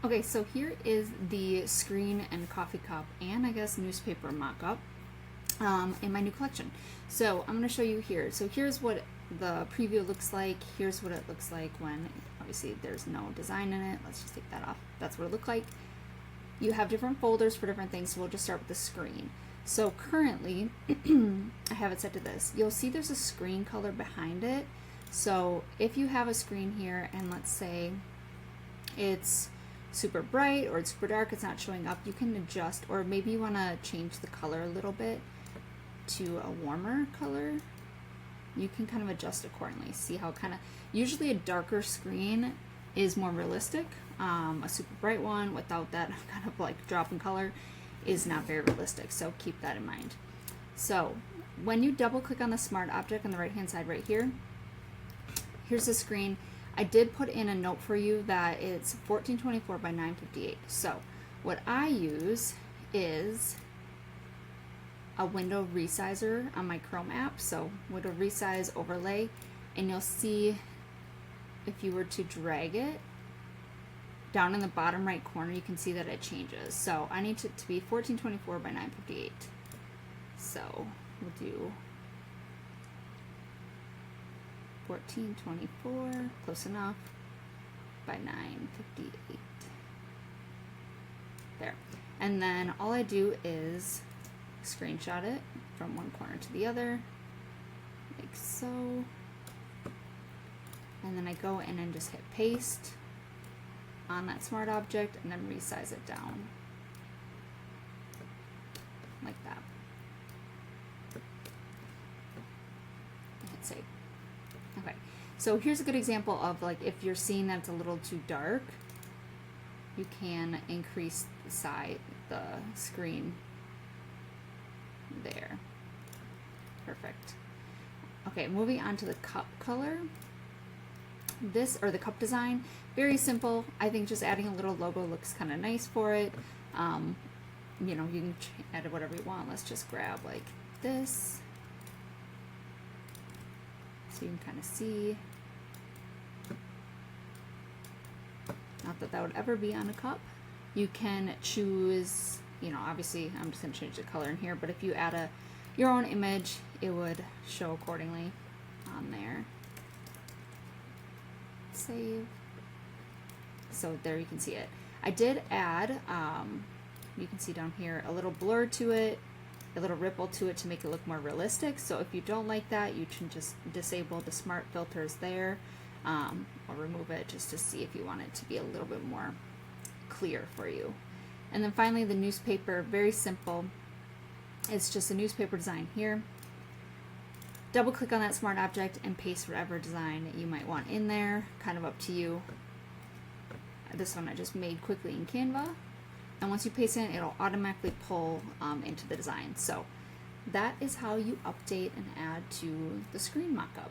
Okay, so here is the screen and coffee cup and I guess newspaper mock-up in my new collection. So I'm going to show you here. So here's what the preview looks like. Here's what it looks like when obviously there's no design in it. Let's just take that off. That's what it looked like. You have different folders for different things, so we'll just start with the screen. So currently, I have it set to this. You'll see there's a screen color behind it. So if you have a screen here and let's say it's super bright or it's super dark, it's not showing up, you can adjust, or maybe you want to change the color a little bit to a warmer color. You can kind of adjust accordingly. See how kind of, usually a darker screen is more realistic. A super bright one without that kind of like drop in color is not very realistic, so keep that in mind. So when you double click on the smart object on the right hand side right here, here's the screen. I did put in a note for you that it's 1424 by 958. So what I use is a window resizer on my Chrome app. So window resize overlay, and you'll see if you were to drag it down in the bottom right corner, you can see that it changes. So I need it to be 1424 by 958. So we'll do 1424, close enough, by 958. There. And then all I do is screenshot it from one corner to the other, like so. And then I go in and just hit paste on that smart object and then resize it down like that. And hit save. Okay, so here's a good example of like if you're seeing that it's a little too dark, you can increase the size, the screen there. Perfect. Okay, moving on to the cup color. This, or the cup design, very simple. I think just adding a little logo looks kind of nice for it. You know, you can add whatever you want. Let's just grab like this so you can kind of see. Not that that would ever be on a cup. You can choose, you know, obviously I'm just going to change the color in here, but if you add your own image, it would show accordingly on there. Save. So there you can see it. I did add, you can see down here, a little blur to it, a little ripple to it to make it look more realistic. So if you don't like that, you can just disable the smart filters there, or remove it just to see if you want it to be a little bit more clear for you. And then finally the newspaper, very simple. It's just a newspaper design here. Double click on that smart object and paste whatever design that you might want in there, kind of up to you. This one I just made quickly in Canva. And once you paste it in, it'll automatically pull into the design. So that is how you update and add to the screen mockup.